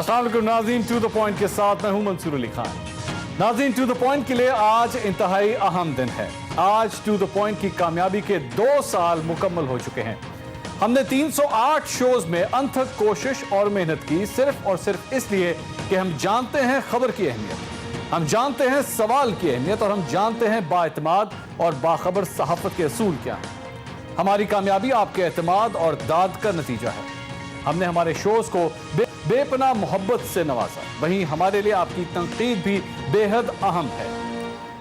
अस्सलाम वालेकुम नाज़रीन, टू द पॉइंट के साथ मैं हूं मंसूर अली खान। नाज़रीन, टू द पॉइंट के लिए आज इंतहाई अहम दिन है। आज टू द पॉइंट की कामयाबी के 2 साल मुकम्मल हो चुके हैं। हमने 308 शोज में अनथक कोशिश और मेहनत की, सिर्फ और सिर्फ इसलिए कि हम जानते हैं खबर की अहमियत, हम जानते हैं सवाल की अहमियत और हम जानते हैं बाएतमाद और बाखबर सहाफत के असूल क्या हैं। हमारी कामयाबी आपके एतमाद और दाद का नतीजा है। हमने हमारे शोज को बेपनाह मोहब्बत से नवाजा, वहीं हमारे लिए आपकी तनकीद भी बेहद अहम है।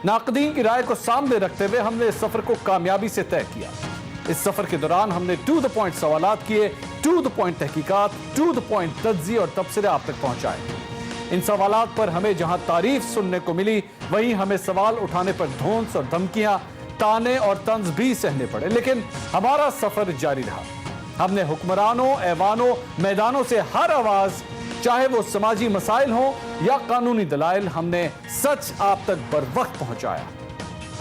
नाक़दीन की राय को सामने रखते हुए हमने इस सफर को कामयाबी से तय किया। इस सफर के दौरान हमने टू द पॉइंट सवालात किए, टू द पॉइंट तहकीकात, टू द पॉइंट तज्ज़िये और तबसरे आप तक पहुंचाए। इन सवालात पर हमें जहां तारीफ सुनने को मिली, वहीं हमें सवाल उठाने पर धौंस और धमकियां, ताने और तंज भी सहने पड़े, लेकिन हमारा सफर जारी रहा। हमने हुक्मरानों, ऐवानों, मैदानों से हर आवाज, चाहे वो समाजी मसाइल हो या कानूनी दलाइल, हमने सच आप तक बर वक्त पहुंचाया।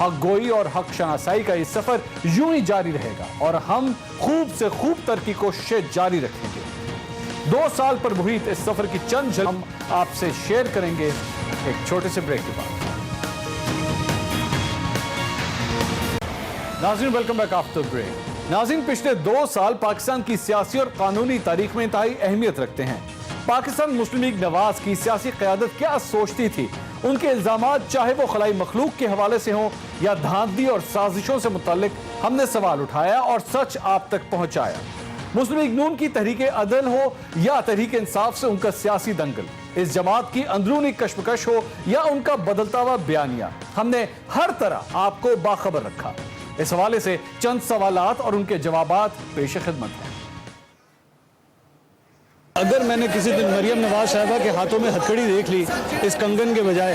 हक गोई और हक शनासाई का ये सफर यूं ही जारी रहेगा और हम खूब से खूब तरक्की कोशिशें जारी रखेंगे। 2 साल पर मुहित इस सफर की चंद झलक हम आपसे शेयर करेंगे एक छोटे से ब्रेक के बाद। नाज़रीन, वेलकम बैक आफ्टर ब्रेक। नाज़रीन, पिछले 2 साल पाकिस्तान की सियासी और कानूनी तारीख में इंतहाई अहमियत रखते हैं। पाकिस्तान मुस्लिम लीग नवाज की सियासी क़यादत क्या सोचती थी, उनके इल्ज़ामात चाहे वो खलाई मखलूक के हवाले से हों या धांधली और साजिशों से मुताल्लिक, हमने सवाल उठाया और सच आप तक पहुंचाया। मुस्लिम लीग नून की तहरीक अदल हो या तहरीक इंसाफ से उनका सियासी दंगल, इस जमात की अंदरूनी कशमकश हो या उनका बदलता हुआ बयानिया, हमने हर तरह आपको बाखबर रखा। इस हवाले से चंद सवालात और उनके जवाबात पेश खिदमत हैं। अगर मैंने किसी दिन मरियम नवाज साहिबा के हाथों में हथकड़ी देख ली इस कंगन के बजाय,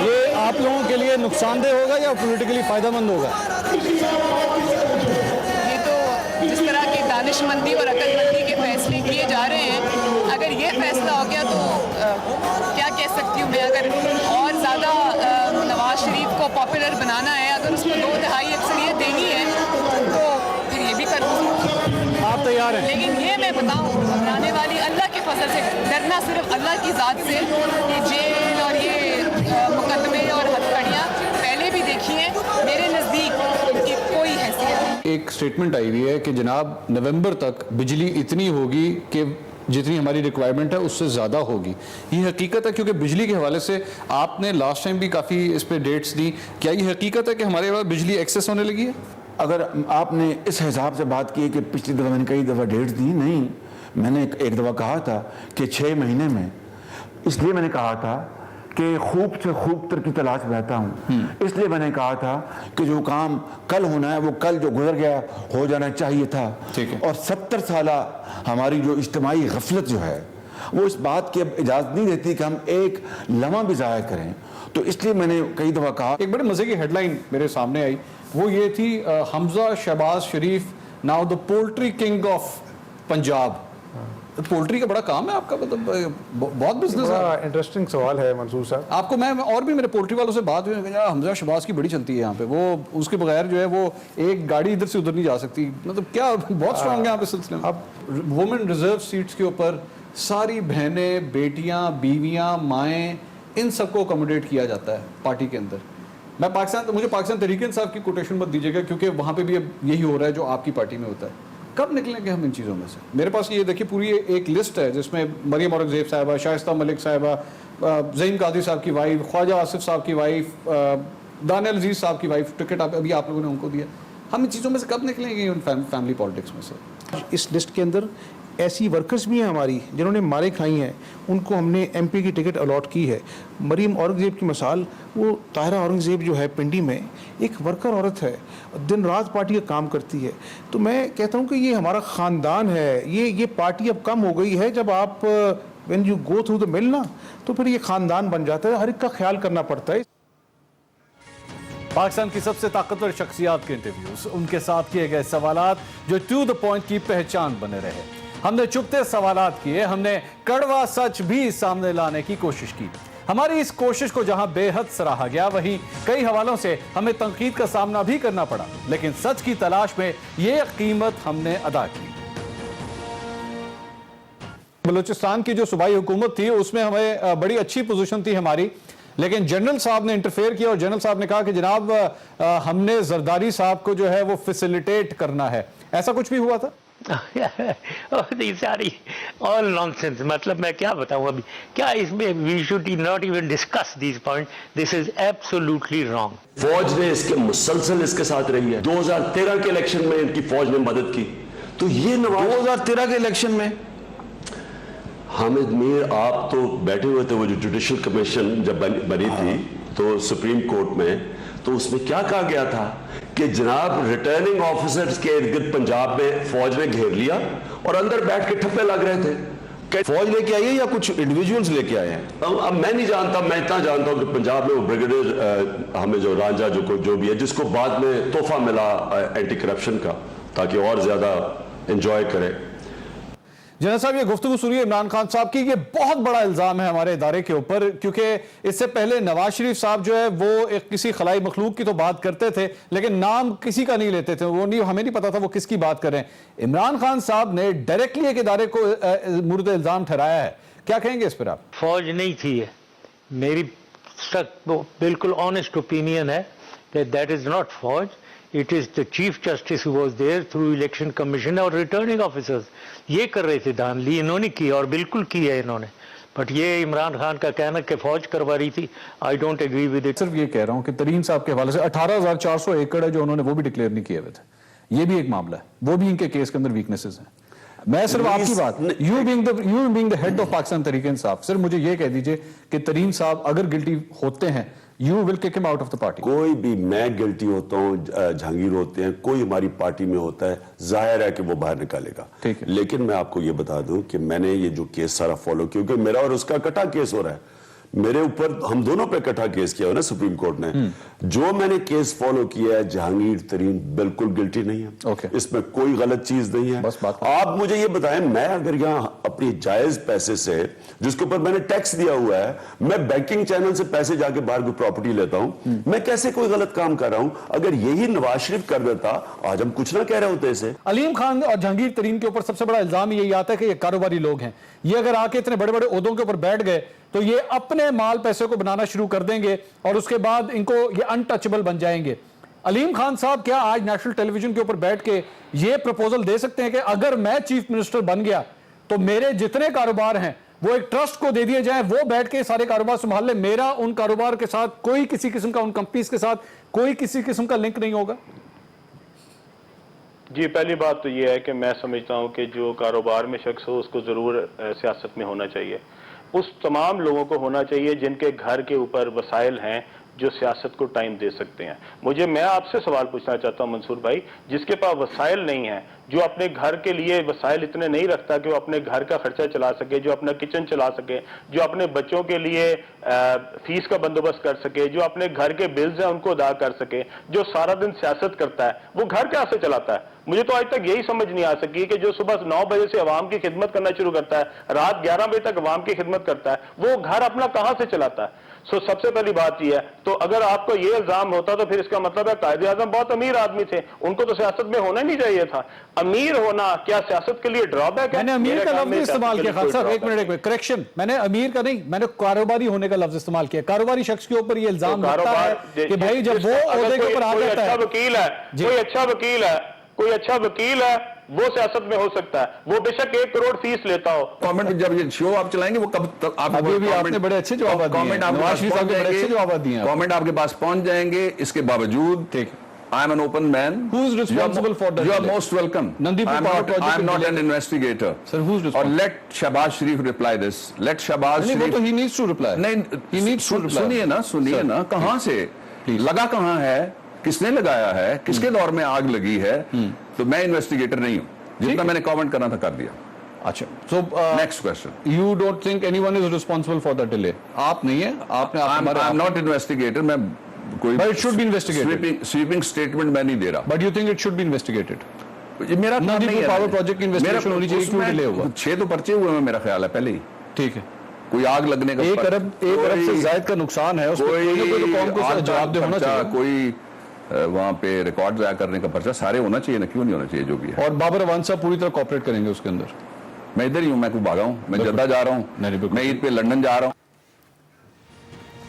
ये आप लोगों के लिए नुकसानदेह होगा या पॉलिटिकली फायदेमंद होगा? ये तो जिस तरह की दानिशमंदी और अक्लमंदी के फैसले किए जा रहे हैं, अगर ये फैसला हो गया तो क्या कह सकती हूँ मैं, अगर और ज़्यादा नवाज शरीफ को पॉपुलर बनाना है, अगर उसको 2/3 अक्सरियत देनी है तो फिर ये भी कर दूँ। आप तैयार हैं? लेकिन ये मैं बताऊँ, घबराने वाली अल्लाह के फजल से, डरना सिर्फ अल्लाह की ज़ात से। ये जेल और ये मुकदमे और हथकड़ियाँ पहले भी देखी हैं, मेरे नज़दीक उनकी कोई हैसियत नहीं। एक स्टेटमेंट आई हुई है कि जनाब नवंबर तक बिजली इतनी होगी कि जितनी हमारी रिक्वायरमेंट है उससे ज़्यादा होगी। ये हकीकत है? क्योंकि बिजली के हवाले से आपने लास्ट टाइम भी काफ़ी इस पर डेट्स दी, क्या ये हकीकत है कि हमारे पास बिजली एक्सेस होने लगी है? अगर आपने इस हिसाब से बात की कि पिछली दफ़ा मैंने कई दफ़ा डेट्स दी, नहीं, मैंने एक दफ़ा कहा था कि 6 महीने में, इसलिए मैंने कहा था कि खूब से खूब तर की तलाश में रहता हूँ। इसलिए मैंने कहा था कि जो काम कल होना है वो कल जो गुजर गया हो जाना चाहिए था। ठीक है। और 70 साल हमारी जो इज्तिमाई गफलत जो है वो इस बात की अब इजाज़त नहीं देती कि हम एक लम्हा भी ज़ाया करें। तो इसलिए मैंने कई दफ़ा कहा। एक बड़े मज़े की हेडलाइन मेरे सामने आई, वो ये थी Hamza Shahbaz Sharif now the poultry king of Punjab. Poultry का बड़ा काम है आपका, मतलब बहुत बिजनेस है। इंटरेस्टिंग सवाल है मंसूर साहब। आपको मैं और भी मेरे पोल्ट्री वालों से बात हुई, हमजा शहबाज की बड़ी चलती है यहाँ पे, वो उसके बगैर जो है वो एक गाड़ी इधर से उधर नहीं जा सकती, मतलब क्या बहुत स्ट्रांग है यहाँ पे सिलसिले में। अब वुमेन रिजर्व सीट्स के ऊपर सारी बहनें, बेटियाँ, बीवियाँ, माएँ, इन सबको अकोमोडेट किया जाता है पार्टी के अंदर। मैं मुझे पाकिस्तान तहरीक इंसाफ की कोटेशन मत दीजिएगा, क्योंकि वहाँ पे भी अब यही हो रहा है जो आपकी पार्टी में होता है। कब निकलेंगे हम इन चीज़ों में से? मेरे पास ये देखिए पूरी एक लिस्ट है जिसमें मरियम औरंगजेब साहिबा, शाइस्ता मलिक साहिबा, ज़हीन कादी साहब की वाइफ, ख्वाजा आसिफ साहब की वाइफ, दानियल अजीज साहब की वाइफ, टिकट अभी आप लोगों ने उनको दिया। हम इन चीज़ों में से कब निकलेंगे उन फैमिली पॉलिटिक्स में से? इस लिस्ट के अंदर ऐसी वर्कर्स भी हैं हमारी जिन्होंने मारे खाई हैं, उनको हमने MP की टिकट अलॉट की है। मरीम औरंगज़ेब की मिसाल, वो ताहिरा औरंगज़ेब जो है पिंडी में एक वर्कर औरत है, दिन रात पार्टी का काम करती है। तो मैं कहता हूँ कि ये हमारा ख़ानदान है। ये पार्टी अब कम हो गई है, जब आप when you go through the mill ना, तो फिर ये ख़ानदान बन जाता है, हर एक का ख्याल करना पड़ता है। पाकिस्तान की सबसे ताकतवर शख्सियात के इंटरव्यूज, उनके साथ किए गए सवालात जो टू द पॉइंट की पहचान बने रहे। हमने चुपते सवालात किए, हमने कड़वा सच भी सामने लाने की कोशिश की। हमारी इस कोशिश को जहां बेहद सराहा गया, वहीं कई हवालों से हमें तनकीद का सामना भी करना पड़ा, लेकिन सच की तलाश में यह कीमत हमने अदा की। बलूचिस्तान की जो सूबाई हुकूमत थी उसमें हमें बड़ी अच्छी पोजीशन थी हमारी, लेकिन जनरल साहब ने इंटरफेयर किया और जनरल साहब ने कहा कि जनाब हमने जरदारी साहब को जो है वो फैसिलिटेट करना है। ऐसा कुछ भी हुआ था? सारी ऑल नॉनसेंस। मतलब मैं क्या बताऊं अभी, क्या इसमें we should not even discuss this point, this is absolutely wrong. फौज ने इसके मुसलसल इसके साथ रही है। 2013 के इलेक्शन में इनकी फौज ने मदद की, तो ये 2013 के इलेक्शन में हामिद मीर, आप तो बैठे हुए थे, वो जो जुडिशल कमीशन जब बनी थी तो सुप्रीम कोर्ट में, तो उसमें क्या कहा गया था कि जनाब रिटर्निंग ऑफिसर्स के इर्द गिर्द पंजाब में फौज ने घेर लिया और अंदर बैठ के ठप्पे लग रहे थे। फौज लेके आई है या कुछ इंडिविजुअल्स लेके आए हैं? अब मैं नहीं जानता, मैं इतना जानता हूं कि पंजाब में वो ब्रिगेडियर हमें जो रांझा जो भी है, जिसको बाद में तोहफा मिला एंटी करप्शन का, ताकि और ज्यादा एंजॉय करे। जनरल साहब, ये गुफ्तगू सुनिए इमरान खान साहब की। ये बहुत बड़ा इल्जाम है हमारे इदारे के ऊपर, क्योंकि इससे पहले नवाज शरीफ साहब जो है वो एक किसी खलाई मखलूक की तो बात करते थे, लेकिन नाम किसी का नहीं लेते थे, वो नहीं, हमें नहीं पता था वो किसकी बात कर रहे हैं। इमरान खान साहब ने डायरेक्टली एक इदारे को मुर्द इल्जाम ठहराया है, क्या कहेंगे इस पर आप? फौज नहीं थी है, मेरी बिल्कुल ऑनेस्ट ओपिनियन है कि दैट इज नॉट फौज, it is the chief justice who was there through election commission और रिटर्निंग ऑफिसर्स। ये कर रहे थे धांधली, इन्होंने की और बिल्कुल की है इन्होंने। बट ये इमरान खान का कहना कि फौज करवा रही थी, I don't agree with it. सिर्फ ये कह रहा हूं कि तरीन साहब के हवाले से 18,400 एकड़ है जो उन्होंने वो भी डिक्लेयर नहीं किए हुए थे, ये भी एक मामला है, वो भी इनके केस के अंदर वीकनेसेस हैं। मैं सिर्फ आपकी बात, you being the head of Pakistan Tehreek Insaf, सिर्फ मुझे ये कह दीजिए कि तरीन साहब अगर गिल्टी होते हैं, you will kick him out of the party. कोई भी, मैं गिल्टी होता हूँ, जहांगीर होते हैं, कोई हमारी पार्टी में होता है, जाहिर है कि वो बाहर निकालेगा। ठीक है। लेकिन मैं आपको ये बता दूं कि मैंने ये जो केस सारा फॉलो, क्योंकि मेरा और उसका इकट्ठा केस हो रहा है, मेरे ऊपर, हम दोनों पे इकट्ठा केस किया हो ना सुप्रीम कोर्ट ने। जो मैंने केस फॉलो किया है, जहांगीर तरीन बिल्कुल गिल्टी नहीं है। Okay. इसमें कोई गलत चीज नहीं है। बस बात। आप मुझे ये बताएं, मैं अगर यहाँ अपनी जायज पैसे से, जिसके ऊपर मैंने टैक्स दिया हुआ है, मैं बैंकिंग चैनल से पैसे जाके बाहर कोई प्रॉपर्टी लेता हूं, मैं कैसे कोई गलत काम कर रहा हूं? अगर यही नवाज शरीफ कर देता, आज हम कुछ ना कह रहे होते इसे। अलीम खान और जहांगीर तरीन के ऊपर सबसे बड़ा इल्जाम यही आता है कि ये कारोबारी लोग हैं, ये अगर आके इतने बड़े बड़े ओहदों के ऊपर बैठ गए तो ये अपने माल पैसे को बनाना शुरू कर देंगे और उसके बाद इनको ये अनटचेबल बन जाएंगे। अलीम खान साहब क्या आज नेशनल टेलीविजन के ऊपर बैठ के ये प्रपोजल दे सकते हैं कि अगर मैं चीफ मिनिस्टर बन गया तो मेरे जितने कारोबार हैं वो एक ट्रस्ट को दे दिए जाएं, वो बैठ के सारे कारोबार संभाल ले, मेरा उन कारोबार के साथ कोई किसी किस्म का, उन कंपनीज के साथ कोई किसी किस्म का लिंक नहीं होगा? जी, पहली बात तो ये है कि मैं समझता हूं कि जो कारोबार में शख्स हो उसको ज़रूर सियासत में होना चाहिए। उस तमाम लोगों को होना चाहिए जिनके घर के ऊपर वसाइल हैं, जो सियासत को टाइम दे सकते हैं। मैं आपसे सवाल पूछना चाहता हूं मंसूर भाई, जिसके पास वसाइल नहीं है, जो अपने घर के लिए वसाइल इतने नहीं रखता कि वो अपने घर का खर्चा चला सके, जो अपना किचन चला सके, जो अपने बच्चों के लिए फीस का बंदोबस्त कर सके, जो अपने घर के बिल्स हैं उनको अदा कर सके, जो सारा दिन सियासत करता है, वो घर कैसे चलाता है? मुझे तो आज तक यही समझ नहीं आ सकी कि जो सुबह 9 बजे से अवाम की खिदमत करना शुरू करता है, रात 11 बजे तक अवाम की खिदमत करता है, वो घर अपना कहां से चलाता है? सबसे पहली बात यह है, तो अगर आपको ये इल्जाम होता तो फिर इसका मतलब है कायदे आजम बहुत अमीर आदमी थे, उनको तो सियासत में होना नहीं चाहिए था। अमीर होना क्या सियासत के लिए ड्रॉबैक है? मैंने अमीर का लफ्ज इस्तेमाल किया खान साहब, एक मिनट, करेक्शन, मैंने अमीर का नहीं, मैंने कारोबारी होने का लफ्ज इस्तेमाल किया। कारोबारी शख्स के ऊपर ये इल्जाम लगता है कि भाई जब वो ओहदे के ऊपर आ जाता है, वकील है, कोई अच्छा वकील है, वो सियासत में हो सकता है, वो बेशक 1 करोड़ फीस लेता हो। कमेंट जब ये शो आप चलाएंगे वो कब तक आप, अभी भी आपने बड़े अच्छे जवाब दिए, कमेंट नवाज शरीफ साहब के बड़े अच्छे जवाब दिए हैं, कमेंट आपके पास पहुंच जाएंगे। इसके बावजूद ठीक, I am an open man. Who is responsible for that? You are most welcome. Nandipur Power Project. I am not an investigator. Sir, who's responsible? Or let Shahbaz Sharif reply this. Let Shahbaz नहीं, Sharif. वो तो he needs to reply. नहीं, he needs to reply. सुनिए ना, कहां से लगा, कहां है, किसने लगाया है, किसके दौर में आग लगी है? तो मैं इन्वेस्टिगेटर नहीं हूं, जितना मैंने कमेंट करना था कर दिया। अच्छा, so next question, you don't think anyone is responsible for the delay? आप नहीं है, आपने आई एम नॉट इन्वेस्टिगेटर, मैं कोई, but it should be investigated. Sweeping statement मैं नहीं दे रहा। But you think it should be investigated? ये मेरा काम नहीं नंदीपुर है। पावर प्रोजेक्ट की इन्वेस्टिगेशन होनी चाहिए, क्यों डिले हुआ? 6 तो पर्चे हुए हैं मेरा ख्याल है पहले ही। ठीक है, कोई आग लगने का 1 अरब से ज्यादा का नुकसान है, उसको कोई ना कोई तो कौम को जवाबदेह होना चाहिए। कोई वहां पे रिकॉर्ड जाया करने का पर्चा सारे होना चाहिए ना, क्यों नहीं होना चाहिए जो भी है। और बाबर अवान साहब पूरी तरह कॉपरेट करेंगे उसके अंदर? मैं इधर ही हूँ, मैं भागा हूँ, मैं जद्दा जा रहा हूँ, मैं ईद पे लंदन जा रहा हूँ।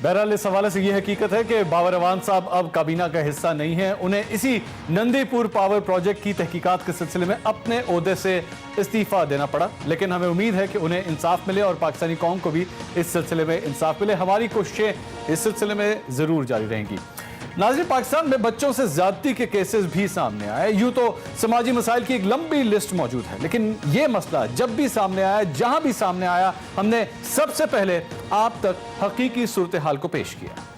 बहरहाल इस हवाले से यह हकीकत है कि बाबर अवान साहब अब काबीना का हिस्सा नहीं है। उन्हें इसी नंदीपुर पावर प्रोजेक्ट की तहकीकात के सिलसिले में अपने ओहदे से इस्तीफा देना पड़ा, लेकिन हमें उम्मीद है कि उन्हें इंसाफ मिले और पाकिस्तानी कौम को भी इस सिलसिले में इंसाफ मिले। हमारी कोशिशें इस सिलसिले में जरूर जारी रहेंगी। नाज़रीन, पाकिस्तान में बच्चों से ज्यादती के केसेस भी सामने आए। यूं तो समाजी मसाइल की एक लंबी लिस्ट मौजूद है, लेकिन यह मसला जब भी सामने आया, जहां भी सामने आया, हमने सबसे पहले आप तक हकीकी सूरत हाल को पेश किया।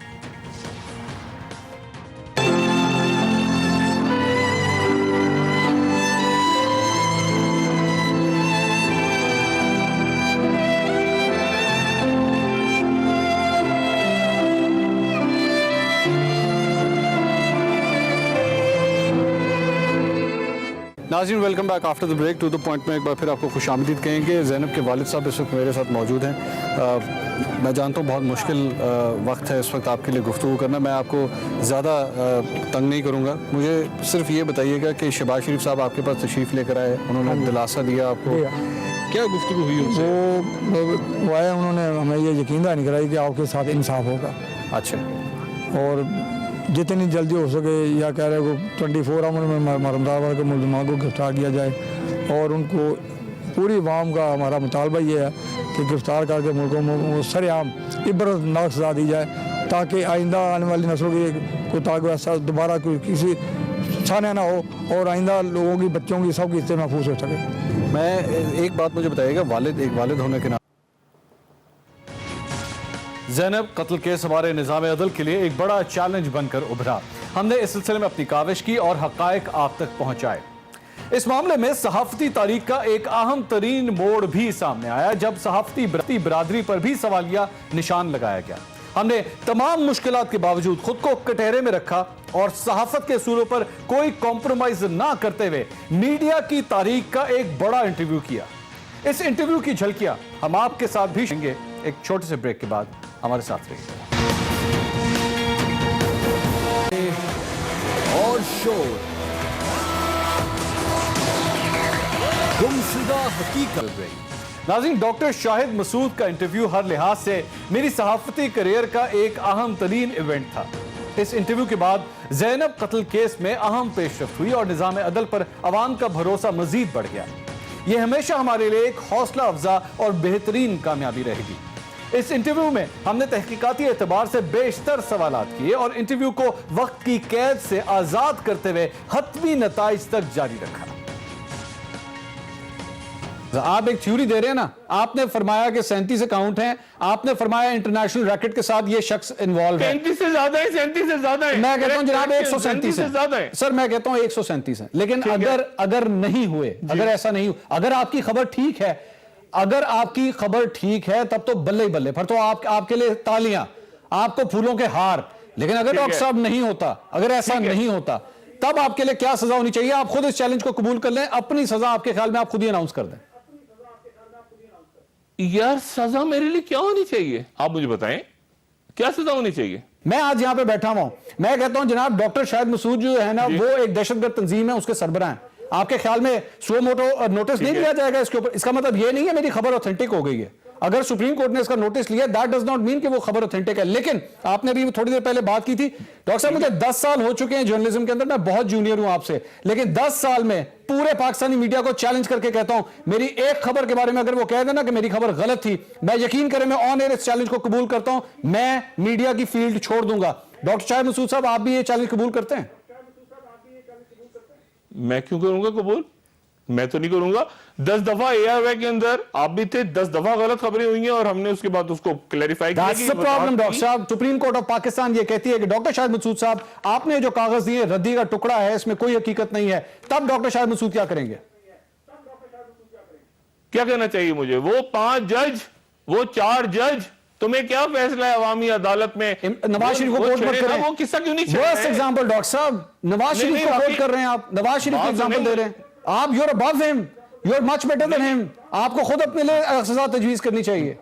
नाज़रीन, welcome back after the break. To the point में एक बार फिर आपको खुशामदीद कहेंगे। ज़ैनब के वालिद साहब इस वक्त मेरे साथ मौजूद हैं। मैं जानता हूँ बहुत मुश्किल वक्त है इस वक्त आपके लिए गुफ्तगू करना, मैं आपको ज़्यादा तंग नहीं करूँगा। मुझे सिर्फ ये बताइएगा कि शहबाज शरीफ साहब आपके पास तशरीफ़ लेकर आए, उन्होंने दिलासा दिया आपको, क्या गुफ्तगू हुई उनसे? वो आए, उन्होंने हमें ये यकीन नहीं कराई कि आपके साथ इंसाफ होगा। अच्छा, और जितनी जल्दी हो सके, या कह रहे को 24 आवर में मरमदार के मुलजमान को गिरफ्तार किया जाए, और उनको पूरी अवाम का हमारा मुतालबा ये है कि गिरफ्तार करके मुल्कों में सरेआम इबरतनाक सजा दी जाए, ताकि आइंदा आने वाली नस्लों की कोई ताकि ऐसा दोबारा कोई किसी सामने ना हो, और आइंदा लोगों की, बच्चों की, सब की इज्जत महफूज हो सके। मैं एक बात मुझे बताइएगा, एक वालिद होने के नाते ज़ैनब कत्ल केस हमारे निज़ाम अदल के लिए एक बड़ा चैलेंज बनकर उभरा। हमने इस सिलसिले में अपनी काविश की और हक़ाइक़ आप तक पहुंचाए। इस मामले में सहाफ़ती तारीख का एक अहम तरीन मोड़ भी सामने आया, जब सहाफ़ती बिरादरी पर भी सवालिया निशान लगाया गया। हमने तमाम मुश्किलात के बावजूद खुद को कटहरे में रखा और सहाफ़त के असूलों पर कोई कॉम्प्रोमाइज ना करते हुए मीडिया की तारीख का एक बड़ा इंटरव्यू किया। इस इंटरव्यू की झलकियां हम आपके साथ भी शेंगे। एक छोटे से ब्रेक के बाद हमारे साथ रहिए। और शोर गुमशुदा हकीकत रही। नाज़रीन, डॉक्टर शाहिद मसूद का इंटरव्यू हर लिहाज से मेरी सहाफती करियर का एक अहम तरीन इवेंट था। इस इंटरव्यू के बाद ज़ैनब कत्ल केस में अहम पेशरफ्त हुई और निज़ाम अदल पर अवाम का भरोसा मजीद बढ़ गया। यह हमेशा हमारे लिए एक हौसला अफजा और बेहतरीन कामयाबी रहेगी। इस इंटरव्यू में हमने तहकीकाती एतबार से बेशतर सवालात किए और इंटरव्यू को वक्त की कैद से आजाद करते हुए हतमी नताइज तक जारी रखा। आप एक थ्योरी दे रहे हैं ना, आपने फरमाया कि 37 अकाउंट हैं, आपने फरमाया इंटरनेशनल रैकेट के साथ ये शख्स इन्वॉल्व है। 37 से ज्यादा है, 37 से ज्यादा है। मैं कहता हूं जनाब 137 है सर, मैं कहता हूं 137 है। लेकिन अगर नहीं हुए, अगर ऐसा नहीं हुआ, अगर आपकी खबर ठीक है, अगर आपकी खबर ठीक है, तब तो बल्ले ही बल्ले, फिर तो आपके लिए तालियां, आपको फूलों के हार। लेकिन अगर डॉक्टर साहब नहीं होता, अगर ऐसा नहीं होता, तब आपके लिए क्या सजा होनी चाहिए? आप खुद इस चैलेंज को कबूल कर लें, अपनी सजा आपके ख्याल में आप खुद ही अनाउंस कर दें। यार सजा मेरे लिए क्या होनी चाहिए, आप मुझे बताएं, क्या सजा होनी चाहिए? मैं आज यहां पे बैठा हुआ हूं, मैं कहता हूं जनाब डॉक्टर शाहिद मसूद जो है ना, वो एक दहशतगर्द तंजीम है, उसके सरबराह हैं। आपके ख्याल में सो मोटो नोटिस नहीं लिया जाएगा इसके ऊपर? इसका मतलब ये नहीं है मेरी खबर ऑथेंटिक हो गई है। अगर सुप्रीम कोर्ट ने इसका नोटिस लिया, दैट डज नॉट मीन कि वो खबर ऑथेंटिक है। लेकिन आपने अभी थोड़ी देर पहले बात की थी, डॉक्टर साहब मुझे 10 साल हो चुके हैं जर्नलिज्म के अंदर, मैं बहुत जूनियर हूं आपसे, लेकिन 10 साल में पूरे पाकिस्तानी मीडिया को चैलेंज करके कहता हूं, मेरी एक खबर के बारे में अगर वो कह देना कि मेरी खबर गलत थी, मैं यकीन करें मैं ऑन एयर इस चैलेंज को कबूल करता हूं, मैं मीडिया की फील्ड छोड़ दूंगा। डॉक्टर शाहिद मसूद साहब, आप भी ये चैलेंज कबूल करते हैं? मैं क्यों करूंगा कबूल? मैं तो नहीं करूंगा। 10 दफा एयरवे के अंदर आप भी थे, 10 दफा गलत खबरें हुई हैं और हमने उसके बाद उसको क्लैरिफाई किया। That's the problem, डॉक्टर साहब। सुप्रीम कोर्ट ऑफ पाकिस्तान ये कहती है कि डॉक्टर शाहिद मसूद साहब, आपने जो कागज दिए रद्दी का टुकड़ा है, इसमें कोई हकीकत नहीं है। तब डॉक्टर शाहिद मसूद क्या करेंगे? क्या कहना चाहिए मुझे? वो 5 जज, वो 4 जज, तुम्हें क्या फैसला है अवामी अदालत में? नवाज शरीफ को कोर्ट मत करें। वो किस्सा क्यों नहीं? वर्स्ट एग्जांपल डॉक्टर साहब, नवाज शरीफ को कोर्ट कर रहे हैं आप, नवाज शरीफ को एग्जांपल दे रहे हैं आप। You're above him, you are much better than him. आपको खुद अपने लिए सजा तजवीज करनी चाहिए।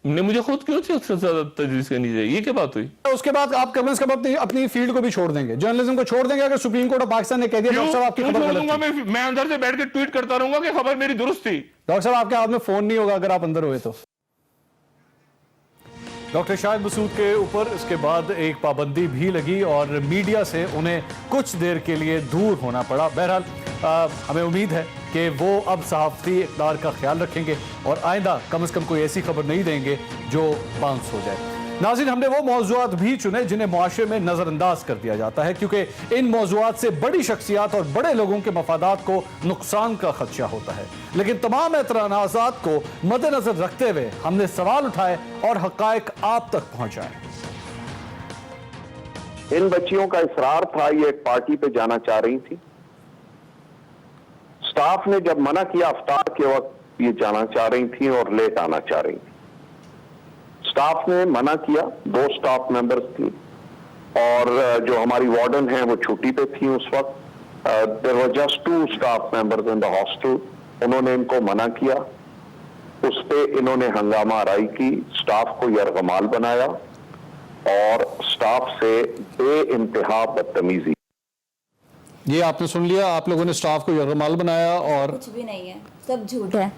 ने मुझे खुद क्यों सबसे ज्यादा तजवीज़ करनी चाहिए, ये क्या बात हुई? उसके बाद आप कम से कम अपनी फील्ड को भी छोड़ देंगे, जर्नलिज्म को छोड़ देंगे अगर सुप्रीम कोर्ट ऑफ पाकिस्तान ने कह दिया डॉक्टर साहब आपकी खबर गलत थी? मैं अंदर से बैठ के ट्वीट करता रहूंगा कि खबर मेरी दुरुस्त थी। डॉक्टर साहब आपके हाथ में फोन नहीं होगा अगर आप अंदर हुए तो। डॉक्टर शाहिद मसूद के ऊपर इसके बाद एक पाबंदी भी लगी और मीडिया से उन्हें कुछ देर के लिए दूर होना पड़ा। बहरहाल हमें उम्मीद है कि वो अब सहाफ़ती इक़्तिदार का ख्याल रखेंगे और आइंदा कम से कम कोई ऐसी खबर नहीं देंगे जो बाउंस हो जाए। नाज़रीन, हमने वो मौज़ूआत भी चुने जिन्हें मुआशरे में नज़रअंदाज कर दिया जाता है, क्योंकि इन मौज़ूआत से बड़ी शख्सियात और बड़े लोगों के मफादात को नुकसान का खदशा होता है। लेकिन तमाम एतराज़ात को मद्देनज़र रखते हुए हमने सवाल उठाए और हक़ाइक़ आप तक पहुँचाए। इन बच्चियों का इसरार था, ये एक पार्टी पे जाना चाह रही थी। स्टाफ ने जब मना किया, अफ्तार के वक्त ये जाना चाह रही थी और लेट आना चाह रही थी। स्टाफ ने मना किया, 2 स्टाफ मेंबर्स थी और जो हमारी वार्डन है वो छुट्टी पे थी उस वक्त। There were just 2 staff members in the hostel. उन्होंने इनको मना किया, उस पे इन्होंने हंगामा आराई की, स्टाफ को यरगमाल बनाया और स्टाफ से बेइंतहा बदतमीजी। ये आपने सुन लिया, आप लोगों ने स्टाफ को यरगमाल बनाया और कुछ भी नहीं है, सब झूठ है।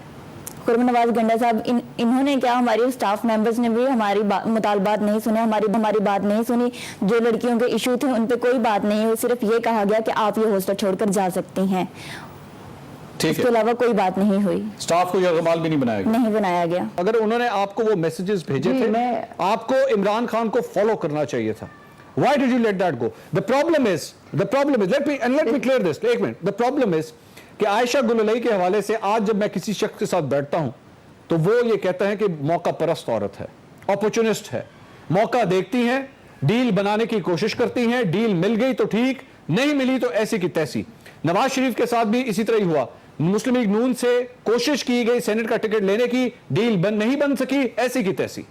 कुर्बान नवाज गंडा साहब इन्होंने क्या, हमारे स्टाफ मेंबर्स ने भी हमारी मुतालबात नहीं सुने, हमारी बात नहीं सुनी। जो लड़कियों के इशू थे उन पे कोई बात नहीं हुई, सिर्फ ये कहा गया कि आप ये हॉस्टल छोड़कर जा सकती हैं, इसके अलावा कोई बात नहीं हुई। स्टाफ को यरगमाल भी नहीं बनाया गया? नहीं बनाया गया। अगर उन्होंने आपको वो मैसेजेस भेजे थे, आपको इमरान खान को फॉलो करना चाहिए था। Why did you let that go? The problem is, let me clear this. एक मिनट। The problem is कि आयशा गुललई के हवाले से आज जब मैं किसी शख्स के साथ बैठता हूं तो वो ये कहता है कि मौका परस्त औरत है, अपॉर्चुनिस्ट है, मौका देखती हैं, डील बनाने की कोशिश करती हैं, डील मिल गई तो ठीक, नहीं मिली तो ऐसी की तैसी। नवाज शरीफ के साथ भी इसी तरह ही हुआ, मुस्लिम लीग नून से कोशिश की गई सेनेट का टिकट लेने की, डील नहीं बन सकी, ऐसी की तैसी।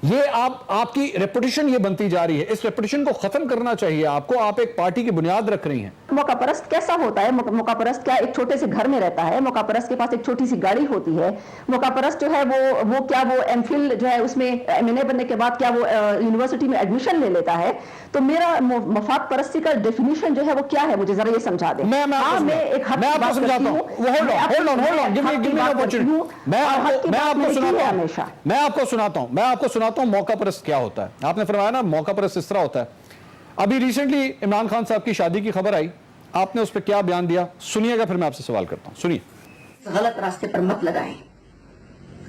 ये आपकी रेपुटेशन ये बनती जा रही है, इस रेपुटेशन को खत्म करना चाहिए आपको। आप एक पार्टी की बुनियाद रख रही हैं। मौका परस्त कैसा होता है? मौका परस्त क्या एक छोटे से घर में रहता है? मौका परस्त के पास एक छोटी सी गाड़ी होती है? मौका परस्त जो है वो एमफिल जो है उसमें एमएनए बनने के बाद क्या वो यूनिवर्सिटी में एडमिशन ले लेता है? तो मेरा मफाद परस्ती का डेफिनेशन जो है वो क्या है, मुझे जरा ये समझा दें। मैं आपको समझाता हूं। मैं आपको सुनाता हूं मौका परस्त क्या होता है। आपने फरमाया ना मौका परस्त इस तरह होता है। अभी रिसेंटली इमरान खान साहब की शादी की खबर आई, आपने उस पर क्या बयान दिया, सुनिएगा, फिर मैं आपसे सवाल करता हूं। सुनिए। गलत रास्ते पर मत लगाएं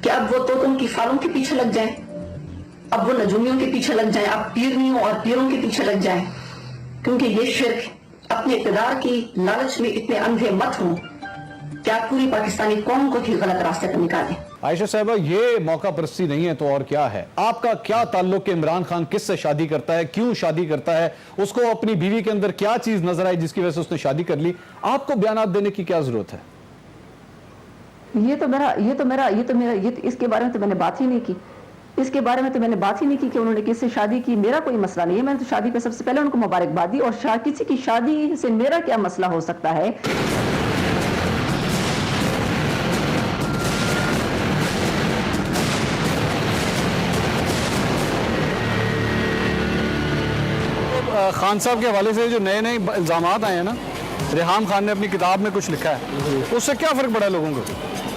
कि अब वो तोतों की फालों के पीछे लग जाएं, अब वो नजूमियों के पीछे लग जाएं, आप पीरनियों और पीरों के पीछे लग जाएं, क्योंकि ये शिर्क अपने इक़्तिदार की लालच में इतने अंधे मत हों कि आप पूरी पाकिस्तानी कौम को भी गलत रास्ते पर निकालें। आयशा साहबा, ये मौका परस्ती नहीं है तो और क्या है? आपका क्या ताल्लुक, इमरान खान किससे शादी करता है, क्यों शादी करता है, उसको अपनी बीवी के अंदर क्या चीज नजर आई जिसकी वजह से उसने शादी कर ली? आपको बयान देने की क्या जरूरत है? इसके बारे में तो मैंने बात ही नहीं की। इसके बारे में तो मैंने बात ही नहीं की कि उन्होंने किससे शादी की। मेरा कोई मसला नहीं है, मैंने तो शादी पे सबसे पहले उनको मुबारकबाद दी, और किसी की शादी से मेरा क्या मसला हो सकता है? खान साहब के हवाले से जो नए नए इल्जाम आए हैं ना, रेहाम खान ने अपनी किताब में कुछ लिखा है, उससे क्या फर्क पड़ा लोगों को?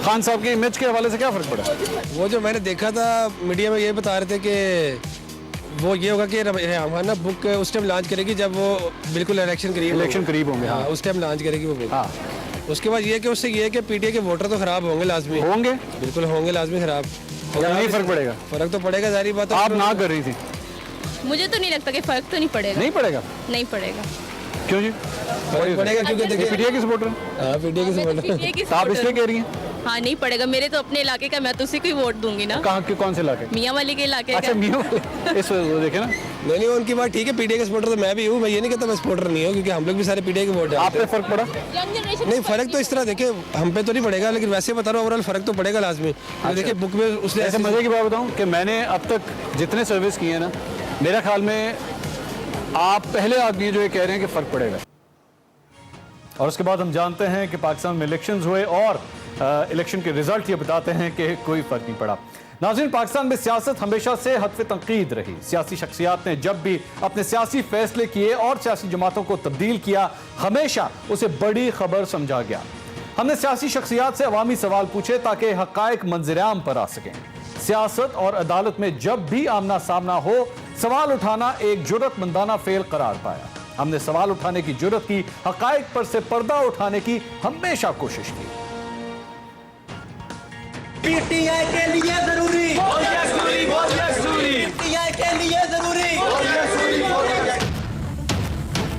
खान साहब के इमेज के हवाले से क्या फर्क पड़ा? वो जो मैंने देखा था मीडिया में ये बता रहे थे कि वो ये होगा कि रेहाम खान ना बुक उस टाइम लॉन्च करेगी जब वो बिल्कुल इलेक्शन करीब होंगे। हाँ, उस टाइम लॉन्च करेगी वो बुक। हाँ। उसके बाद ये कि उससे ये कि पीटीआई के वोटर तो खराब होंगे, लाजमी होंगे, बिल्कुल होंगे लाजमी खराब। नहीं फर्क पड़ेगा? फर्क तो पड़ेगा, जारी बात। आप ना कर रही थी। मुझे तो नहीं लगता कि फर्क तो नहीं पड़ेगा। नहीं पड़ेगा? नहीं पड़ेगा। क्यों जी? फर्क पड़ेगा क्योंकि देखिए पीटीआई के सपोर्टर। हाँ, पीटीआई के सपोर्टर। आप इसलिए कह रही हैं? हाँ, नहीं पड़ेगा। मेरे तो अपने इलाके का, मैं तो उसी को ही वोट दूंगी ना। कहाँ के, कौन से इलाके? मियां वाली के इलाके। अच्छा, मियां वाली। इस देखे ना। नहीं, उनकी बात ठीक है, पीटीआई के सपोर्टर तो मैं भी हूँ, मैं ये नहीं कहता मैं सपोर्टर नहीं हूँ, क्योंकि हम लोग भी सारे पीटीआई के वोट है। आप पे फर्क पड़ा? नहीं, फर्क तो इस तरह देखिए हम पे तो नहीं पड़ेगा, लेकिन वैसे बता रहा हूँ ओवरऑल फर्क तो पड़ेगा लाजमी। देखिए बुक में उसने ऐसे मजे की बात बताऊँ कि मैंने अब तक जितने सर्विस किए हैं ना, मेरा ख्याल में आप पहले आदमी जो ये कह रहे हैं कि फर्क पड़ेगा। और उसके बाद हम जानते हैं कि पाकिस्तान में इलेक्शंस हुए और इलेक्शन के रिजल्ट ये बताते हैं कि कोई फर्क नहीं पड़ा। नाज़रीन, पाकिस्तान में सियासत हमेशा से हत्फ तंकीद रही। सियासी शख्सियात ने जब भी अपने सियासी फैसले किए और सियासी जमातों को तब्दील किया, हमेशा उसे बड़ी खबर समझा गया। हमने सियासी शख्सियात से अवामी सवाल पूछे ताकि हकायक मंजर-ए-आम पर आ सकें। सियासत और अदालत में जब भी आमना सामना हो, सवाल उठाना एक जुर्रतमंदाना फेल करार पाया। हमने सवाल उठाने की जुर्रत की, हकायक पर से पर्दा उठाने की हमेशा कोशिश की। पीटीआई के लिए जरूरी, पीटीआई के लिए जरूरी।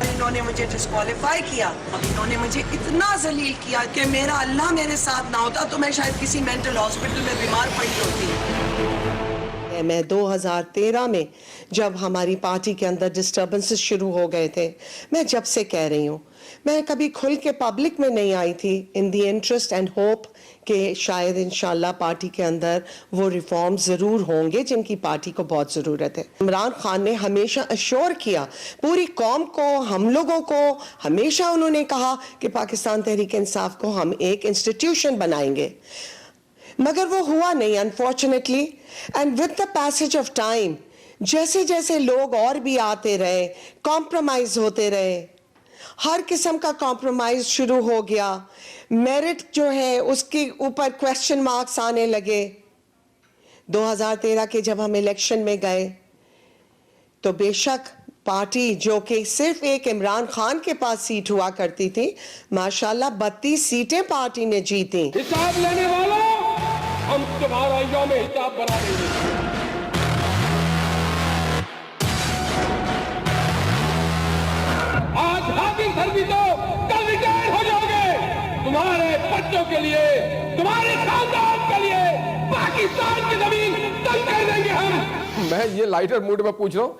इन्होंने मुझे डिस्क्वालीफाई किया, इन्होंने मुझे इतना जलील किया कि मेरा अल्लाह मेरे साथ ना होता तो मैं शायद किसी मेंटल हॉस्पिटल में बीमार पड़ी होती। मैं 2013 में जब हमारी पार्टी के अंदर डिस्टर्बेंसेस शुरू हो गए थे, मैं जब से कह रही हूँ, मैं कभी खुल के पब्लिक में नहीं आई थी इन दी इंटरेस्ट एंड होप कि शायद इंशाल्लाह पार्टी के अंदर वो रिफॉर्म ज़रूर होंगे जिनकी पार्टी को बहुत ज़रूरत है। इमरान खान ने हमेशा अश्योर किया, पूरी कौम को, हम लोगों को हमेशा उन्होंने कहा कि पाकिस्तान तहरीक इंसाफ को हम एक इंस्टीट्यूशन बनाएंगे, मगर वो हुआ नहीं unfortunately. And with the passage of time जैसे जैसे लोग और भी आते रहे, कॉम्प्रोमाइज होते रहे, हर किस्म का कॉम्प्रोमाइज शुरू हो गया, मेरिट जो है उसके ऊपर क्वेश्चन मार्क्स आने लगे। 2013 के जब हम इलेक्शन में गए तो बेशक पार्टी जो कि सिर्फ एक इमरान खान के पास सीट हुआ करती थी, माशाल्लाह 32 सीटें पार्टी ने जीती। हिसाब लेने वालों, हम तुम्हारा यौम हिसाब बना देंगे। आज हाफिज सर तो कल रिटायर हो जाओगे। तुम्हारे बच्चों के लिए, तुम्हारे खानदान के लिए पाकिस्तान की जमीन तंग कर देंगे हम। मैं ये लाइटर मूड में पूछ रहा हूँ,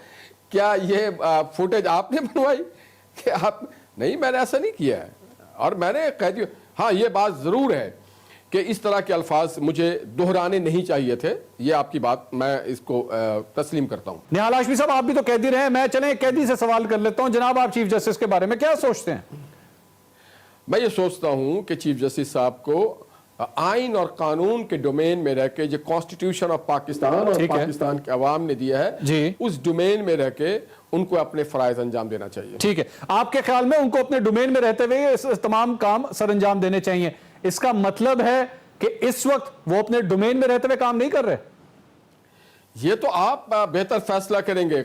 क्या ये फुटेज आपने बनवाई कि आप? नहीं, मैंने ऐसा नहीं किया है। और मैंने कह दिया, हाँ ये बात जरूर है कि इस तरह के अल्फाज मुझे दोहराने नहीं चाहिए थे। ये आपकी बात मैं इसको तस्लीम करता हूँ। निहाल हाशमी साहब, आप भी तो कैदी रहे, मैं चले कैदी से सवाल कर लेता हूँ। जनाब, आप चीफ जस्टिस के बारे में क्या सोचते हैं? मैं ये सोचता हूँ कि चीफ जस्टिस साहब को आइन और कानून के डोमेन में रह के, जो कॉन्स्टिट्यूशन ऑफ पाकिस्तान और पाकिस्तान के अवाम ने दिया है जी, उस डोमेन में रह के उनको अपने फराइज अंजाम देना चाहिए। ठीक है, आपके ख्याल में उनको अपने डोमेन में रहते हुए इस तमाम काम सर अंजाम देने चाहिए। इसका मतलब है कि इस वक्त वो अपने डोमेन में रहते हुए काम नहीं कर रहे? ये तो आप बेहतर फैसला करेंगे।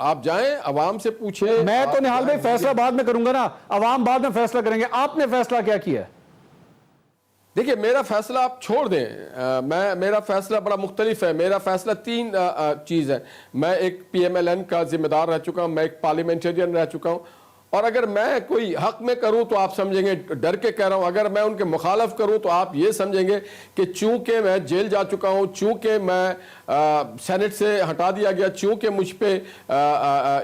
आप जाएं, अवाम से पूछें। मैं तो निहाल भाई फैसला बाद में करूंगा ना, अवाम बाद में फैसला करेंगे। आपने फैसला क्या किया? देखिए, मेरा फैसला आप छोड़ दें। मेरा फैसला बड़ा मुख्तलिफ है। मेरा फैसला तीन चीज़ है। मैं एक PMLN का जिम्मेदार रह चुका हूँ, मैं एक पार्लियामेंटेरियन रह चुका हूँ, और अगर मैं कोई हक में करूं तो आप समझेंगे डर के कह रहा हूं, अगर मैं उनके मुखालफ करूं तो आप ये समझेंगे कि चूंकि मैं जेल जा चुका हूं, चूंकि मैं सेनेट से हटा दिया गया, चूंकि मुझ पे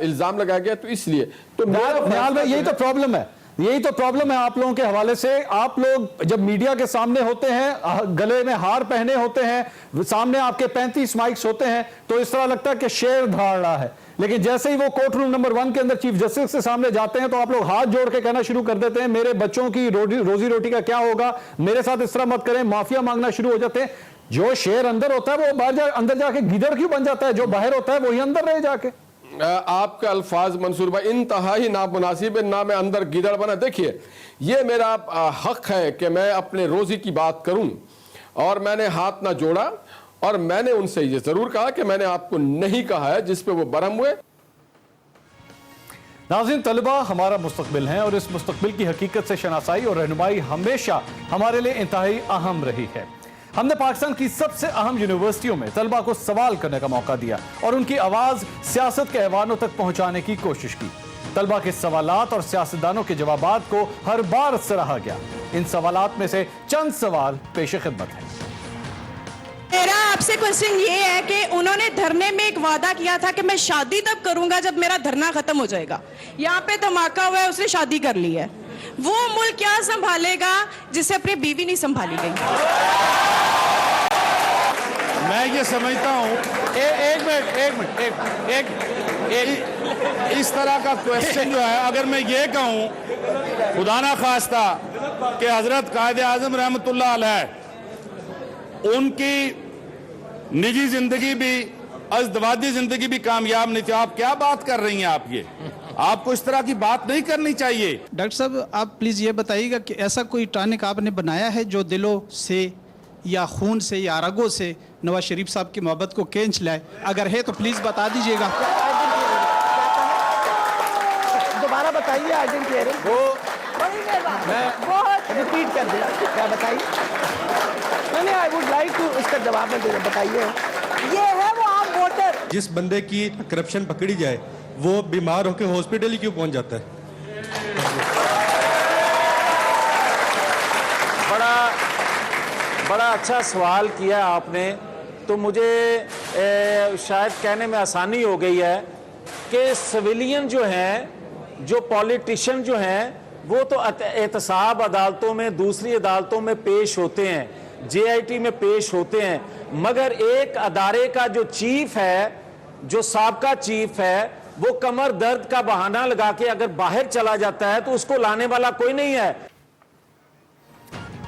इल्जाम लगाया गया, तो इसलिए तो निहाल भाई, यही तो प्रॉब्लम है, यही तो प्रॉब्लम है आप लोगों के हवाले से। आप लोग जब मीडिया के सामने होते हैं, गले में हार पहने होते हैं, सामने आपके 35 माइक्स होते हैं, तो इस तरह लगता है कि शेर धाड़ रहा है। लेकिन जैसे ही वो कोर्ट रूम नंबर 1 के अंदर चीफ जस्टिस के सामने जाते हैं तो आप लोग हाथ जोड़ के कहना शुरू कर देते हैं, मेरे बच्चों की रोजी रोटी का क्या होगा, मेरे साथ इस तरह मत करें, माफिया मांगना शुरू हो जाते हैं। जो शेर अंदर होता है वो बाहर अंदर जाके गिदड़ क्यों बन जाता है? जो बाहर होता है वही अंदर रह जाके। आपका अल्फाज मंसूर भाई इंतहाई नामुनासिब है, ना मैं अंदर गिदड़ बना। देखिए, ये मेरा हक है कि मैं अपने रोजी की बात करूं, और मैंने हाथ ना जोड़ा, और मैंने उनसे ये जरूर कहा कि मैंने आपको नहीं कहा है, जिस पे वो बरम हुए। नाज़रीन, तलबा हमारा मुस्तकबिल हैं और इस मुस्तकबिल की हकीकत से शनासाई और रहनुमाई हमेशा हमारे लिए इंतहाई अहम रही है। हमने पाकिस्तान की सबसे अहम यूनिवर्सिटियों में तलबा को सवाल करने का मौका दिया और उनकी आवाज सियासत के ऐवानों तक पहुंचाने की कोशिश की। तलबा के सवालात और सियासतदानों के जवाबात को हर बार सराहा गया। इन सवालात में से चंद सवाल पेश खिदमत है। मेरा आपसे क्वेश्चन ये है कि उन्होंने धरने में एक वादा किया था कि मैं शादी तब करूंगा जब मेरा धरना खत्म हो जाएगा। यहाँ पे धमाका हुआ है, उसने शादी कर ली है। वो मुल्क क्या संभालेगा जिसे अपनी बीवी नहीं संभाली गई? मैं ये समझता हूँ एक मिनट इस तरह का क्वेश्चन जो है, अगर मैं ये कहूँ खुदा ना खास्ता कि हजरत कायदे आजम रहमतुल्लाह अलैह उनकी निजी जिंदगी भी, अज़दवाजी जिंदगी भी कामयाब नहीं थी। आप क्या बात कर रही हैं? आप ये, आपको इस तरह की बात नहीं करनी चाहिए। डॉक्टर साहब, आप प्लीज़ ये बताइएगा कि ऐसा कोई टॉनिक आपने बनाया है जो दिलों से या खून से या रगों से नवाज शरीफ साहब की मोहब्बत को खींच लाए? अगर है तो प्लीज़ बता दीजिएगा। दोबारा बताइए। I didn't here it. वो रिपीट कर दिया। क्या बताइए? नहीं, आई वुड लाइक टू इसका जवाब में बताइए। ये है वो आम वोटर। जिस बंदे की करप्शन पकड़ी जाए वो बीमार होकर हॉस्पिटल ही क्यों पहुंच जाता है? बड़ा अच्छा सवाल किया आपने। तो मुझे शायद कहने में आसानी हो गई है कि सिविलियन जो हैं, जो पॉलिटिशियन जो हैं, वो तो एहतसाब अदालतों में, दूसरी अदालतों में पेश होते हैं, JIT में पेश होते हैं, मगर एक अदारे का जो चीफ है, जो साबका चीफ है, वो कमर दर्द का बहाना लगा के अगर बाहर चला जाता है तो उसको लाने वाला कोई नहीं है।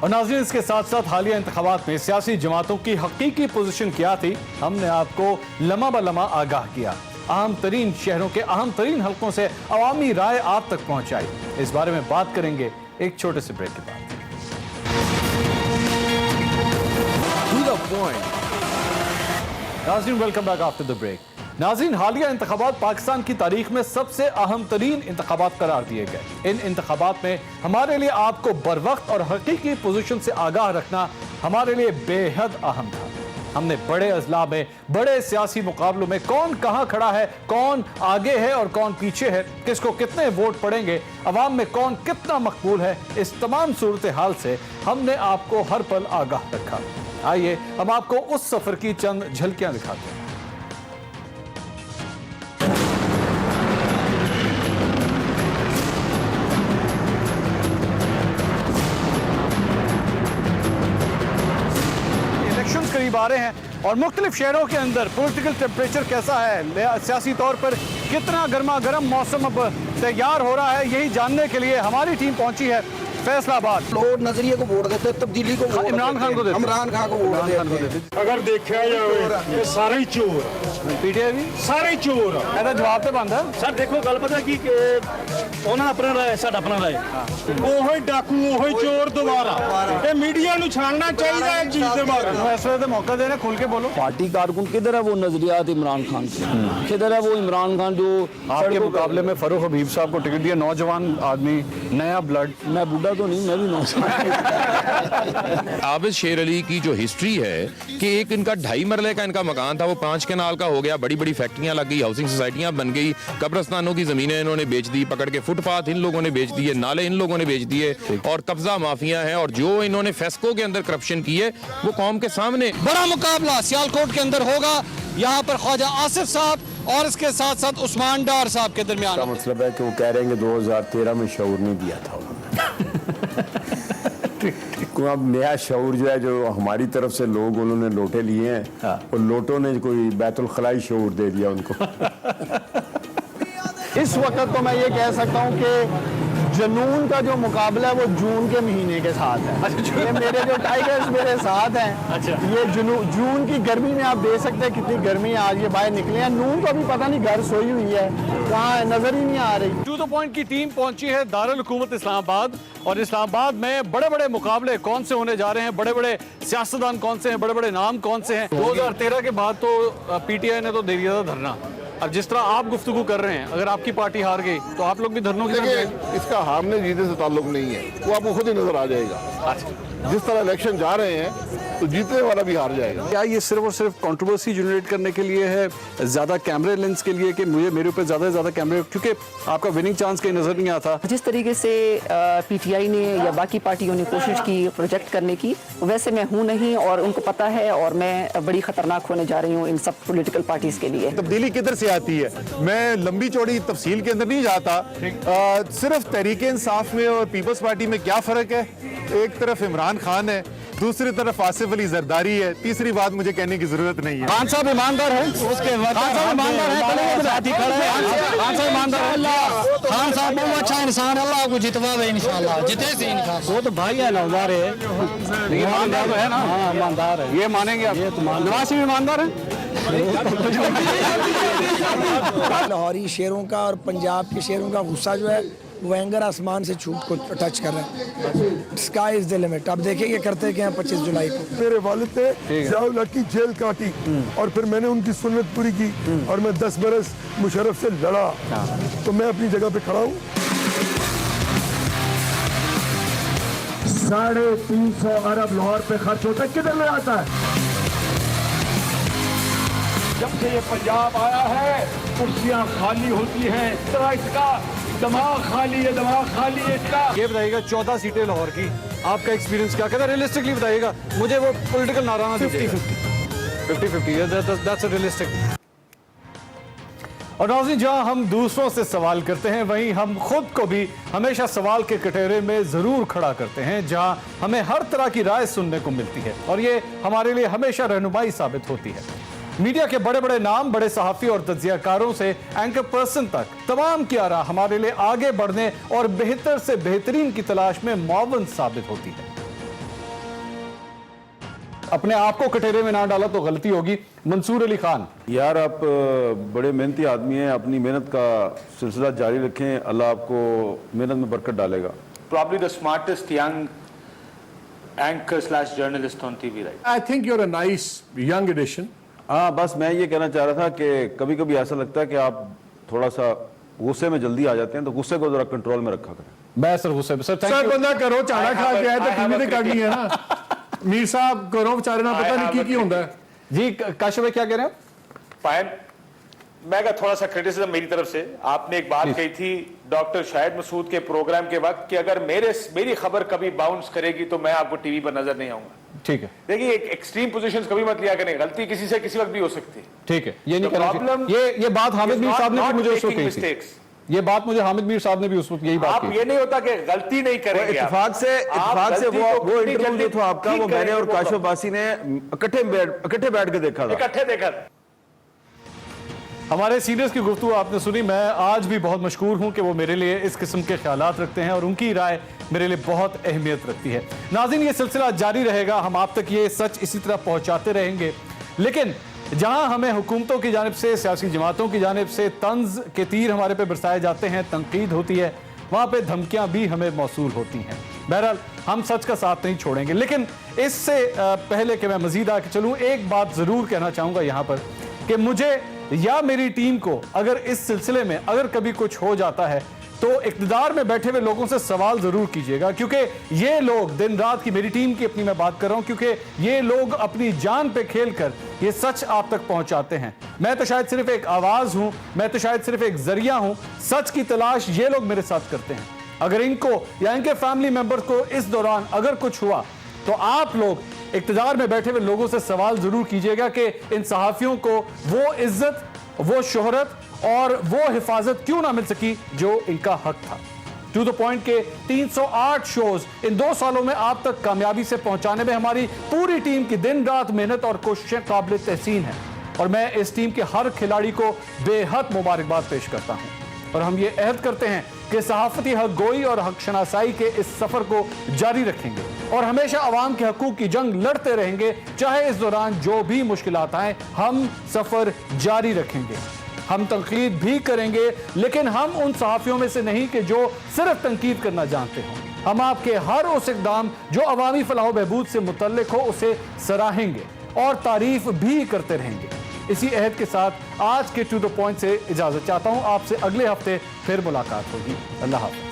और नाज़रीन, इसके साथ साथ हालिया इंतखाबात में सियासी जमातों की हकीकी पोजीशन क्या थी, हमने आपको लम्हा ब लम्हा आगाह किया। अहम तरीन शहरों के अहम तरीन हलकों से अवामी राय आप तक पहुंचाई। इस बारे में बात करेंगे एक छोटे से ब्रेक के बाद। नाज़रीन, welcome back after the break. नाज़रीन, हालिया इंतखाबात पाकिस्तान की तारीख में सबसे अहम तरीन इंतखाबात करार दिए गए। इन इंतखाबात में हमारे लिए आपको बर वक्त और हकीकी पोजीशन से आगाह रखना हमारे लिए बेहद अहम था। हमने बड़े अजला में, बड़े सियासी मुकाबलों में कौन कहां खड़ा है, कौन आगे है और कौन पीछे है, किसको कितने वोट पड़ेंगे, अवाम में कौन कितना मकबूल है, इस तमाम सूरत हाल से हमने आपको हर पल आगाह रखा। आइए हम आपको उस सफर की चंद झलकियां दिखाते हैं। करीब आ रहे हैं और मुख्तलिफ शहरों के अंदर पॉलिटिकल टेम्परेचर कैसा है, सियासी तौर पर कितना गर्मा गर्म मौसम अब तैयार हो रहा है, यही जानने के लिए हमारी टीम पहुंची है फैसलाबाद। लोग नजरिए को वोट देते, तब्दीली को वोट इमरान खान को देते, इमरान खान को वोट देते। अगर देखा जाए सारे ही चोर, पीटीआई भी सारे चोर। ਇਹਦਾ ਜਵਾਬ ਤੇ ਬੰਦਾ सर देखो गल पता की ਉਹਨਾਂ ਆਪਣਾ ਰਾਏ, ਸਾਡਾ ਆਪਣਾ ਰਾਏ, ਉਹੀ ਡਾਕੂ, ਉਹੀ ਚੋਰ ਦੁਬਾਰਾ। ਇਹ मीडिया ਨੂੰ ਛਾਣਨਾ ਚਾਹੀਦਾ ਹੈ ਚੀਜ਼ ਦੇ ਬਾਰੇ। ਇਸ ਵੇਲੇ मौका दे रहे, खुल के बोलो। पार्टी कारकुन किधर है वो नजरियात इमरान खान के, किधर है वो इमरान खान जो आपके मुकाबले में फरूख हबीब साहब को टिकट दिया, नौजवान आदमी, नया ब्लड। मैं बूढ़ा तो नहीं, मैं भी नौजवान। आबिद शेर अली की जो हिस्ट्री है कि एक इनका 2.5 मरले का इनका मकान था, वो 5 कनाल का हो गया, बड़ी बड़ी फैक्ट्रियां लग गई, हाउसिंग सोसाइटियां बन गई, कब्रिस्तानों की जमीनें इन्होंने बेच दी, पकड़ के फुटपाथ इन लोगों ने बेच दिए, नाले इन लोगों ने बेच दिए और कब्जा माफिया है। और जो इन्होंने फेस्को के अंदर करप्शन की है वो कौम के सामने। बड़ा मुकाबला सियालकोट के अंदर होगा, यहाँ पर ख्वाजा आसिफ साहब और इसके साथ साथ उस्मान डार साहब के दरमियान। का मतलब है कि वो कह रहे हैं कि 2013 में शऊर नहीं दिया था उन्होंने। अब नया शऊर जो है, जो हमारी तरफ से लोग उन्होंने लोटे लिए हैं और लोटों ने कोई बैतुल खलाई शऊर दे दिया उनको। इस वक्त तो मैं ये कह सकता हूँ कि जनून का जो मुकाबला है वो जून के महीने के साथ है। ये मेरे जो टाइगर्स मेरे साथ हैं, ये जून की गर्मी में आप देख सकते हैं कितनी गर्मी है। आज ये बाहर निकले हैं, नून को अभी पता नहीं घर सोई हुई है, वहाँ नजर ही नहीं आ रही। टू द पॉइंट की टीम पहुंची है दारुल हुकूमत इस्लामाबाद, और इस्लामाबाद में बड़े बड़े मुकाबले कौन से होने जा रहे हैं, बड़े बड़े सियासतदान कौन से हैं, बड़े बड़े नाम कौन से हैं। 2013 के बाद तो PTI ने तो दे दिया था धरना। अब जिस तरह आप गुफ्तगू कर रहे हैं, अगर आपकी पार्टी हार गई तो आप लोग भी धरनों के साथ। इसका हारने जीतने से ताल्लुक नहीं है, वो आपको खुद ही नजर आ जाएगा। जिस तरह इलेक्शन जा रहे हैं तो जीतने वाला भी हार जाएगा। क्या ये सिर्फ और सिर्फ कंट्रोवर्सी जनरेट करने के लिए है, ज्यादा कैमरे लेंस के लिए कि मेरे ऊपर ज्यादा से ज्यादा कैमरे, क्योंकि आपका विनिंग चांस कहीं नजर नहीं आता। जिस तरीके से PTI ने या बाकी पार्टियों ने कोशिश की प्रोजेक्ट करने की, वैसे मैं हूँ नहीं और उनको पता है, और मैं बड़ी खतरनाक होने जा रही हूँ इन सब पॉलिटिकल पार्टीज के लिए। तब्दीली किधर से आती है, मैं लंबी चौड़ी तफसील के अंदर नहीं जाता। सिर्फ तहरीक इंसाफ में और पीपल्स पार्टी में क्या फ़र्क है। एक तरफ इमरान खान है दूसरी तरफ आसिफ अली जरदारी है, तीसरी बात मुझे कहने की जरूरत नहीं है। खान साहब ईमानदार है, उसके बाद खान साहब ईमानदार है, खान साहब ईमानदार है, खान साहब बहुत अच्छा इंसान है, अल्लाह को जितवावे इंशाल्लाह, जिते से इंशाल्लाह। वो तो भाई है, नौदार है, ईमानदार है ना, हाँ ईमानदार है, ये मानेंगे आप? नवाज शरीफ ईमानदार है। लाहौरी शेरों का और पंजाब के शेरों का गुस्सा जो है वो एंगर आसमान से छूट को टच कर रहा है। Sky is the limit. अब देखिए ये करते क्या 25 जुलाई को। मेरे वालिद ने ज़ियाउल हक की जेल काटी और फिर मैंने उनकी सुन्नत पूरी की और मैं 10 बरस मुशर्रफ से लड़ा, तो मैं अपनी जगह पे खड़ा हूँ। 350 अरब लाहौर पे खर्च होता है, किधर ले आता है? जब से ये पंजाब आया है कुर्सियां खाली होती हैं, तो इसका दिमाग खाली है, दिमाग खाली है इसका। ये बताइएगा 14 सीटें लाहौर की, आपका एक्सपीरियंस क्या कहता है? रियलिस्टिकली बताइएगा, मुझे वो पॉलिटिकल नारा 50-50 दैट्स रियलिस्टिक। और नाज़रीन, जहां हम दूसरों से सवाल करते हैं वहीं हम खुद को भी हमेशा सवाल के कटोरे में जरूर खड़ा करते हैं, जहां हमें हर तरह की राय सुनने को मिलती है और ये हमारे लिए हमेशा रहनुमाई साबित होती है। मीडिया के बड़े बड़े नाम, बड़े सहाफ़ी और तज्ज़ियाकारों से एंकर पर्सन तक तमाम की आरा हमारे लिए आगे बढ़ने और बेहतर से बेहतरीन की तलाश में मुआवन साबित होती है। अपने आप को कटोरे में ना डाला तो गलती होगी। मंसूर अली खान, यार आप बड़े मेहनती आदमी हैं, अपनी मेहनत का सिलसिला जारी रखें, अल्लाह आपको मेहनत में बरकत डालेगा। Probably the smartest young anchor/journalist on TV, right? I think you're a nice young addition. हाँ, बस मैं ये कहना चाह रहा था कि कभी कभी ऐसा लगता है कि आप थोड़ा सा गुस्से में जल्दी आ जाते हैं, तो गुस्से को जरा कंट्रोल में रखा करें। मैं सर गुस्से में सर बंदा करो चाड़ा खा के आया तो टीवी ते करनी है ना। मीर साहब करो बेचारे ना पता नहीं की होता है जी। काशिफ भाई क्या कह रहे हैं? फाइन, मैं का थोड़ा सा क्रिटिसिज्म मेरी तरफ से। आपने एक बात कही थी डॉक्टर शाहिद मसूद के प्रोग्राम के वक्त कि अगर मेरी खबर कभी बाउंस करेगी तो मैं आपको टीवी पर नजर नहीं आऊंगा। ठीक है, देखिए एक एक्सट्रीम पोजीशंस कभी मत लिया करें, गलती किसी से किसी वक्त भी हो सकती है। ठीक है, ये नहीं प्रॉब्लम। ये बात हामिद मीर साहब ने मुझे उस वक्त कही थी। ये बात मुझे हामिद मीर साहब ने भी उस वक्त यही बात की। ये नहीं होता कि गलती नहीं करेंगे। इत्तेफाक से वो इंटरव्यू जो था आपका, वो मैंने और काशिफ बासी ने इकट्ठे बैठ के देखा था। इकट्ठे देखा। हमारे सीनियर्स की गुफ्तगू आपने सुनी। मैं आज भी बहुत मशकूर हूं कि वो मेरे लिए इस किस्म के ख्यालात रखते हैं और उनकी राय मेरे लिए बहुत अहमियत रखती है। नाज़रीन, ये सिलसिला जारी रहेगा, हम आप तक ये सच इसी तरह पहुंचाते रहेंगे। लेकिन जहां हमें हुकूमतों की जानिब से, सियासी जमातों की जानिब से तंज के तीर हमारे पे बरसाए जाते हैं, तनकीद होती है, वहां पे धमकियां भी हमें मौसूल होती हैं। बहरहाल हम सच का साथ नहीं छोड़ेंगे। लेकिन इससे पहले कि मैं मजीद आगे चलूं, एक बात जरूर कहना चाहूंगा यहां पर कि मुझे या मेरी टीम को अगर इस सिलसिले में अगर कभी कुछ हो जाता है तो इक़्तिदार में बैठे हुए लोगों से सवाल जरूर कीजिएगा, क्योंकि ये लोग दिन रात की, मेरी टीम की अपनी मैं बात कर रहा हूं, क्योंकि ये लोग अपनी जान पे खेलकर ये सच आप तक पहुंचाते हैं। मैं तो शायद सिर्फ एक आवाज हूं, मैं तो शायद सिर्फ एक जरिया हूं। सच की तलाश ये लोग मेरे साथ करते हैं। अगर इनको या इनके फैमिली मेंबर को इस दौरान अगर कुछ हुआ तो आप लोग इक़्तिदार में बैठे हुए लोगों से सवाल जरूर कीजिएगा कि इन सहाफियों को वो इज्जत, वो शोहरत और वो हिफाजत क्यों ना मिल सकी जो इनका हक था। टू द पॉइंट के 308 शोज इन 2 सालों में आप तक कामयाबी से पहुंचाने में हमारी पूरी टीम की दिन रात मेहनत और कोशिशें काबिल तहसीन है और मैं इस टीम के हर खिलाड़ी को बेहद मुबारकबाद पेश करता हूं। और हम ये अहद करते हैं कि सहाफती हक गोई और हक शनासाई के इस सफर को जारी रखेंगे और हमेशा अवाम के हकूक की जंग लड़ते रहेंगे, चाहे इस दौरान जो भी मुश्किलात आए, हम सफर जारी रखेंगे। हम तनकीद भी करेंगे, लेकिन हम उन सहाफियों में से नहीं कि जो सिर्फ तनकीद करना जानते हों। हम आपके हर उस इक़दाम जो अवामी फलाह बहबूद से मुतल्लिक हो उसे सराहेंगे और तारीफ भी करते रहेंगे। इसी अहद के साथ आज के टू द पॉइंट से इजाजत चाहता हूं। आपसे अगले हफ्ते फिर मुलाकात होगी। अल्लाह हाफ़िज़।